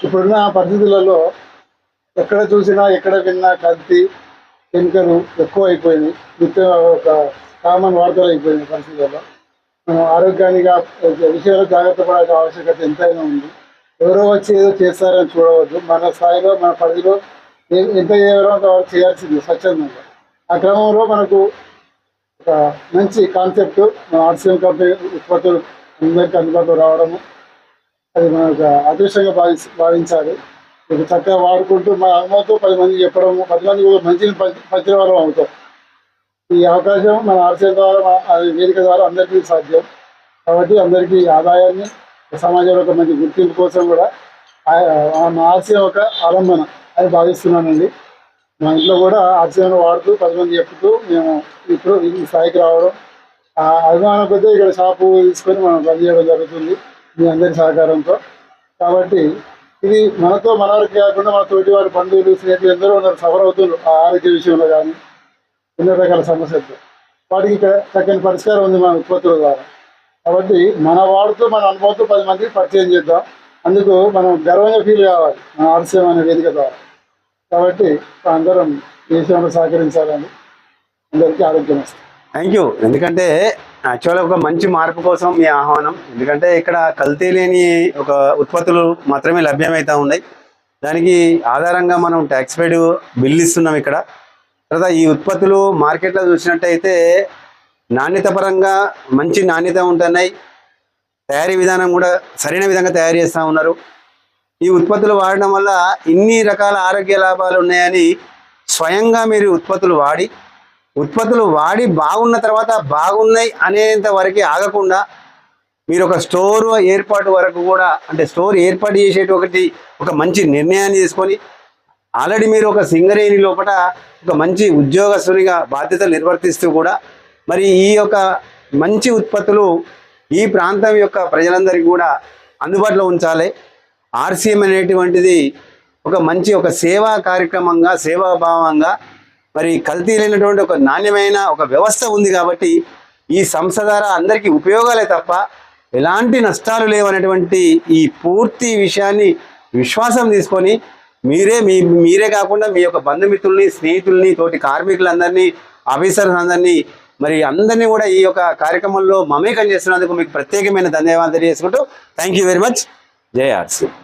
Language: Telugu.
ఇప్పుడున్న పరిస్థితులలో ఎక్కడ చూసినా ఎక్కడ విన్నా కల్తీ కెమికల్ ఎక్కువ అయిపోయింది. నిత్యం ఒక కామన్ వార్తలు అయిపోయింది పరిస్థితుల్లో. మనం ఆరోగ్యానికి విషయంలో జాగ్రత్త పడాల్సిన ఆవశ్యకత ఎంతైనా ఉంది. ఎవరో వచ్చి ఏదో చేస్తారని చూడవద్దు. మన స్థాయిలో మన పరిధిలో ఎంత చేయగలమో అంతవరకు చేయాల్సింది స్వచ్ఛందంగా. ఆ క్రమంలో మనకు ఒక మంచి కాన్సెప్ట్ మన ఆర్సీఎం కంపెనీ ఉత్పత్తులు అందరికీ అందుబాటులో రావడము అది మనకు అదృష్టంగా భావించాలి. ఇప్పుడు చక్కగా వాడుకుంటూ మన అనుభవంతో 10 మందికి చెప్పడము, 10 మందికి కూడా మంచిని పంచిన వాళ్ళం అవుతాం. ఈ అవకాశం మన ఆర్సీఎం ద్వారా వేదిక ద్వారా అందరికీ సాధ్యం. కాబట్టి అందరికీ ఆదాయాన్ని, సమాజంలో ఒక మంచి గుర్తింపు కోసం కూడా మా ఆర్సీఎం ఒక ఆలంబన అని భావిస్తున్నానండి. మా ఇంట్లో కూడా ఆర్సీఎం వాడుతూ 10 మంది చెప్తూ మేము ఇప్పుడు ఈ స్థాయికి రావడం, ఆ అభిమానం కొద్దీ ఇక్కడ షాపు తీసుకొని మనం పనిచేయడం జరుగుతుంది మీ అందరి సహకారంతో. కాబట్టి ఇది మనతో మనవరకు కాకుండా మన తోటి వారి బంధువులు, స్నేహితులు ఎందరో ఉన్నారు సఫర్ అవుతున్నారు ఆ ఆరోగ్య విషయంలో కానీ ఎన్నో రకాల సమస్యలతో. వాటికి ఇక్కడ చక్కని పరిష్కారం ఉంది మన ఉత్పత్తుల ద్వారా. కాబట్టి మన వాడుతూ మన అనుభవంతో 10 మందికి పరిచయం చేద్దాం. అందుకు మనం గర్వంగా ఫీల్ కావాలి మన ఆర్సీఎం అనే వేదిక ద్వారా. కాబట్టి అందరం ఈ విషయంలో సహకరించాలని అందరికీ ఆరోగ్యం వస్తుంది. Thank you. ఎందుకంటే యాక్చువల్గా ఒక మంచి మార్పు కోసం మీ ఆహ్వానం. ఎందుకంటే ఇక్కడ కల్తీ లేని ఒక ఉత్పత్తులు మాత్రమే లభ్యమవుతూ ఉన్నాయి. దానికి ఆధారంగా మనం ట్యాక్స్ పెయిడ్ బిల్ ఇస్తున్నాం ఇక్కడ. తర్వాత ఈ ఉత్పత్తులు మార్కెట్లో చూసినట్టయితే నాణ్యత పరంగా మంచి నాణ్యత ఉంటున్నాయి. తయారీ విధానం కూడా సరైన విధంగా తయారు చేస్తూ ఉన్నారు. ఈ ఉత్పత్తులు వాడడం వల్ల ఇన్ని రకాల ఆరోగ్య లాభాలు ఉన్నాయని స్వయంగా మీరు ఉత్పత్తులు వాడి బాగున్న తర్వాత బాగున్నాయి అనేంత వరకు ఆగకుండా మీరు ఒక స్టోర్ ఏర్పాటు వరకు కూడా, అంటే స్టోర్ ఏర్పాటు చేసేటి ఒక మంచి నిర్ణయాన్ని తీసుకొని ఆల్రెడీ మీరు ఒక సింగరేణి లోపల ఒక మంచి ఉద్యోగస్తునిగా బాధ్యతలు నిర్వర్తిస్తూ కూడా మరి ఈ యొక్క మంచి ఉత్పత్తులు ఈ ప్రాంతం యొక్క ప్రజలందరికీ కూడా అందుబాటులో ఉంచాలి. ఆర్సీఎం అనేటువంటిది ఒక మంచి ఒక సేవా కార్యక్రమంగా, సేవాభావంగా మరి కల్తీ లేనటువంటి ఒక నాణ్యమైన ఒక వ్యవస్థ ఉంది. కాబట్టి ఈ సంస్థ ద్వారా అందరికీ ఉపయోగాలే తప్ప ఎలాంటి నష్టాలు లేవనేటువంటి ఈ పూర్తి విషయాన్ని విశ్వాసం తీసుకొని మీరే కాకుండా మీ యొక్క బంధుమిత్రుల్ని, స్నేహితుల్ని, తోటి కార్మికులందరినీ, ఆఫీసర్స్ అందరినీ మరి అందరినీ కూడా ఈ యొక్క కార్యక్రమంలో మమేకం చేస్తున్నందుకు మీకు ప్రత్యేకమైన ధన్యవాదాలు తెలియజేసుకుంటూ థ్యాంక్ యూ వెరీ మచ్. జై ఆర్సీఎం.